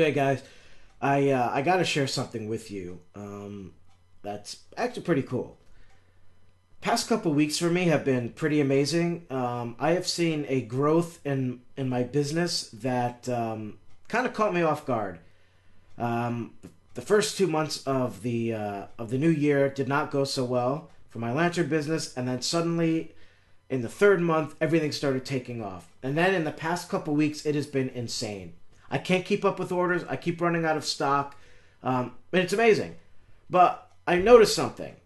Okay, guys, I got to share something with you. That's actually pretty cool. Past couple weeks for me have been pretty amazing. I have seen a growth in my business that kind of caught me off guard. The first 2 months of the new year did not go so well for my lantern business, and then suddenly in the third month everything started taking off. And then in the past couple weeks it has been insane. I can't keep up with orders. I keep running out of stock, and it's amazing. But I noticed something.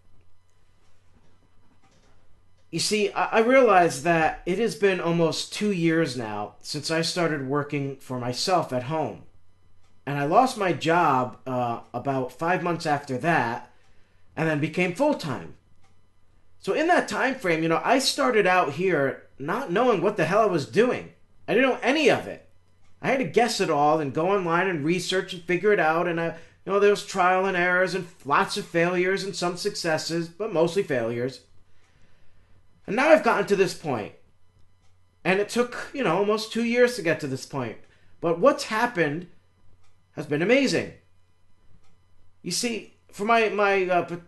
You see, I realized that it has been almost 2 years now since I started working for myself at home. And I lost my job about 5 months after that, and then became full time. So in that time frame, I started out here not knowing what the hell I was doing. I didn't know any of it. I had to guess it all and go online and research and figure it out. And there was trial and errors and lots of failures and some successes, but mostly failures. And now I've gotten to this point. And it took, almost 2 years to get to this point. But what's happened has been amazing. You see, for my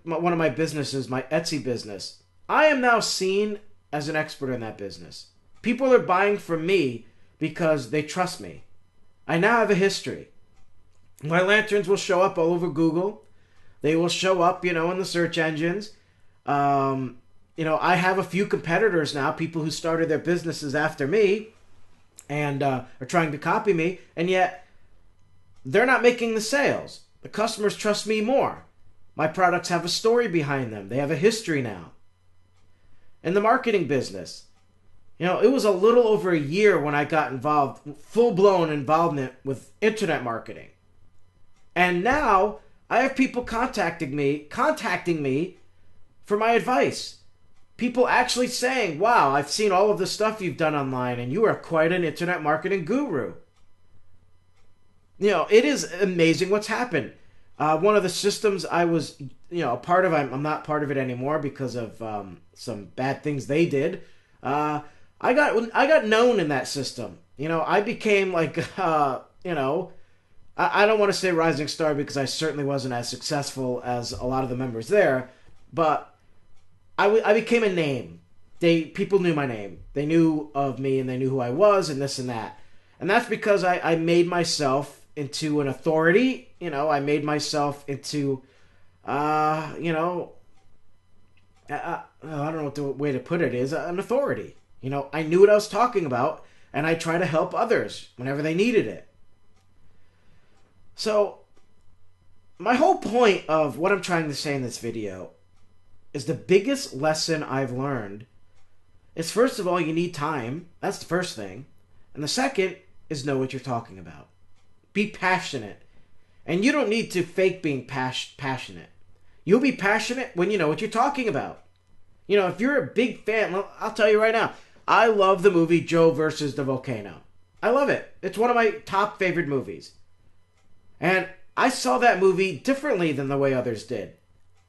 one of my businesses, my Etsy business, I am now seen as an expert in that business. People are buying from me because they trust me. I now have a history. My lanterns will show up all over Google. They will show up, in the search engines. I have a few competitors now, people who started their businesses after me and are trying to copy me, and yet they're not making the sales. The customers trust me more. My products have a story behind them. They have a history now. In the marketing business, it was a little over a year when I got involved, full-blown involvement with internet marketing. And now I have people contacting me for my advice. People actually saying, wow, I've seen all of the stuff you've done online and you are quite an internet marketing guru. It is amazing what's happened. One of the systems I was, a part of, I'm not part of it anymore because of some bad things they did. I got known in that system. I became like, I don't want to say rising star because I certainly wasn't as successful as a lot of the members there, but I became a name. People knew my name. They knew of me and they knew who I was and this and that. And that's because I made myself into an authority. I made myself into, I don't know what the way to put it is, an authority. I knew what I was talking about, and I try to help others whenever they needed it. So, my whole point of what I'm trying to say in this video is the biggest lesson I've learned is, first of all, you need time. That's the first thing. And the second is know what you're talking about. Be passionate. And you don't need to fake being passionate. You'll be passionate when you know what you're talking about. If you're a big fan, I'll tell you right now, I love the movie Joe versus the Volcano. I love it. It's one of my top favorite movies. And I saw that movie differently than the way others did.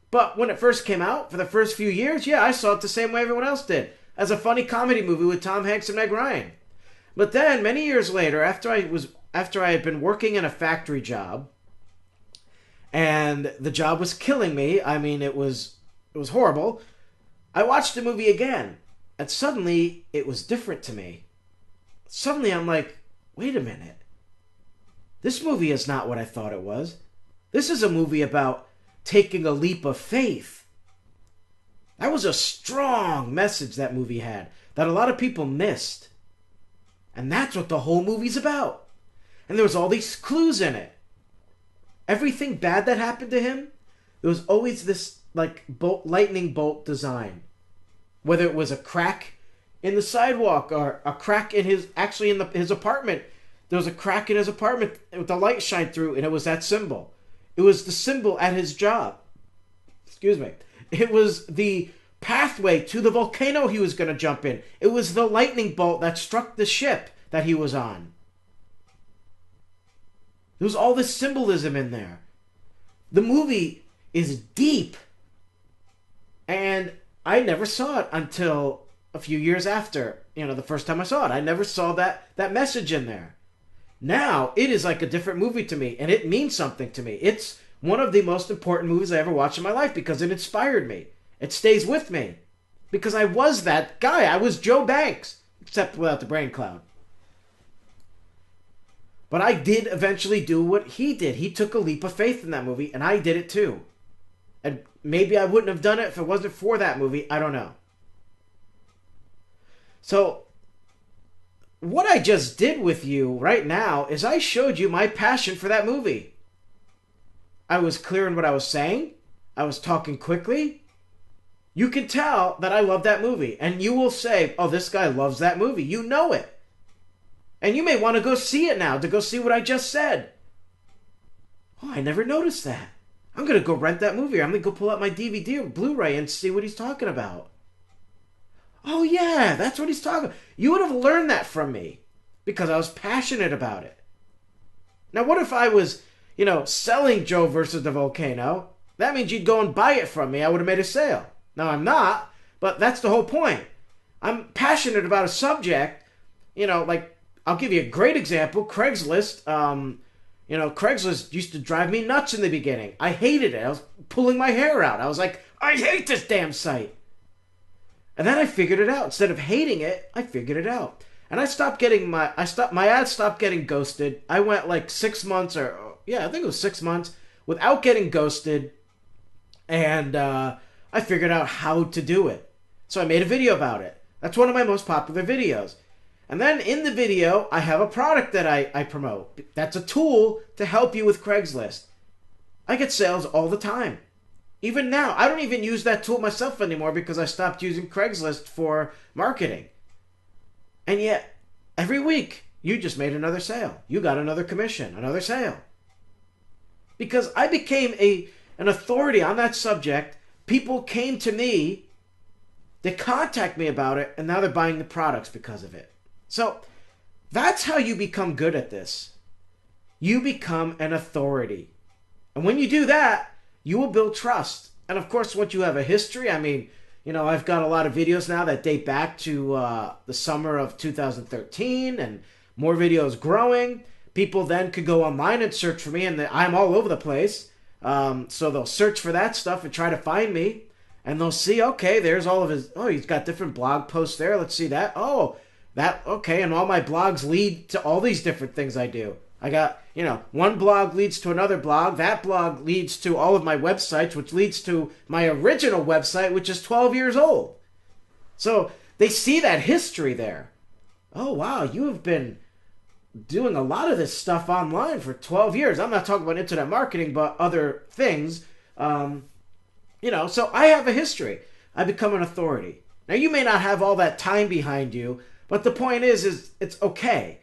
But when it first came out, for the first few years, yeah, I saw it the same way everyone else did. As a funny comedy movie with Tom Hanks and Meg Ryan. But then, many years later, after I had been working in a factory job, and the job was killing me, I mean, it was horrible, I watched the movie again. And suddenly, it was different to me. Suddenly, I'm like, wait a minute. This movie is not what I thought it was. This is a movie about taking a leap of faith. That was a strong message that movie had that a lot of people missed. And that's what the whole movie's about. And there was all these clues in it. Everything bad that happened to him, there was always this lightning bolt design. Whether it was a crack in the sidewalk or a crack in his apartment. There was a crack in his apartment with the light shined through, and it was that symbol. It was the symbol at his job. Excuse me. It was the pathway to the volcano he was going to jump in. It was the lightning bolt that struck the ship that he was on. There was all this symbolism in there. The movie is deep. And I never saw it until a few years after, the first time I saw it. I never saw that message in there. Now it is like a different movie to me, and it means something to me. It's one of the most important movies I ever watched in my life because it inspired me. It stays with me because I was that guy. I was Joe Banks, except without the brain cloud. But I did eventually do what he did. He took a leap of faith in that movie, and I did it too. And maybe I wouldn't have done it if it wasn't for that movie. I don't know. So, what I just did with you right now is I showed you my passion for that movie. I was clear in what I was saying. I was talking quickly. You can tell that I love that movie. And you will say, oh, this guy loves that movie. You know it. And you may want to go see it now, to go see what I just said. Oh, I never noticed that. I'm going to go rent that movie. I'm going to go pull out my DVD or Blu-ray and see what he's talking about. Oh, yeah, that's what he's talking about. You would have learned that from me because I was passionate about it. Now, what if I was, selling Joe versus the Volcano? That means you'd go and buy it from me. I would have made a sale. Now, I'm not, but that's the whole point. I'm passionate about a subject, like, I'll give you a great example. Craigslist. Craigslist used to drive me nuts in the beginning. I hated it. I was pulling my hair out. I was like, I hate this damn site. And then I figured it out. Instead of hating it, I figured it out. And I stopped getting my ads stopped getting ghosted. I went like 6 months I think it was 6 months without getting ghosted. And I figured out how to do it. So I made a video about it. That's one of my most popular videos. And then in the video, I have a product that I promote. That's a tool to help you with Craigslist. I get sales all the time. Even now, I don't even use that tool myself anymore because I stopped using Craigslist for marketing. And yet, every week, you just made another sale. You got another commission, another sale. Because I became an authority on that subject. People came to me, they contact me about it, and now they're buying the products because of it. So, that's how you become good at this. You become an authority. And when you do that, you will build trust. And of course, once you have a history, I've got a lot of videos now that date back to the summer of 2013 and more videos growing. People then could go online and search for me, and I'm all over the place. So they'll search for that stuff and try to find me. And they'll see, okay, there's all of his, he's got different blog posts there. Let's see that. Okay. And all my blogs lead to all these different things I do. I got, one blog leads to another blog. That blog leads to all of my websites, which leads to my original website, which is 12 years old. So they see that history there. Oh, wow, you have been doing a lot of this stuff online for 12 years. I'm not talking about internet marketing, but other things. So I have a history. I become an authority. Now, you may not have all that time behind you, but the point is it's okay.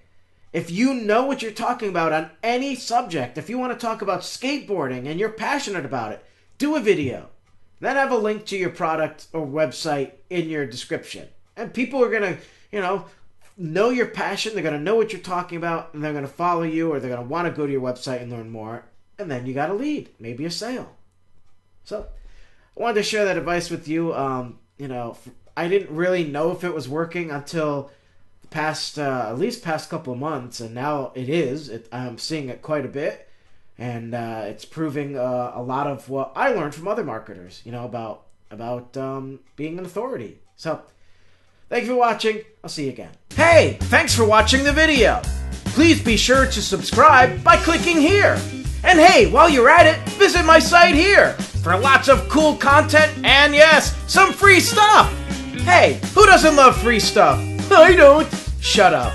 If you know what you're talking about on any subject, if you want to talk about skateboarding and you're passionate about it, do a video. Then have a link to your product or website in your description. And people are going to, know your passion. They're going to know what you're talking about, and they're going to follow you, or they're going to want to go to your website and learn more. And then you got a lead, maybe a sale. So I wanted to share that advice with you. I didn't really know if it was working until at least past couple of months, and now it is. I'm seeing it quite a bit, and it's proving a lot of what I learned from other marketers, about being an authority. So, thank you for watching. I'll see you again. Hey, thanks for watching the video. Please be sure to subscribe by clicking here. And hey, while you're at it, visit my site here for lots of cool content and yes, some free stuff. Hey, who doesn't love free stuff? I don't. Shut up.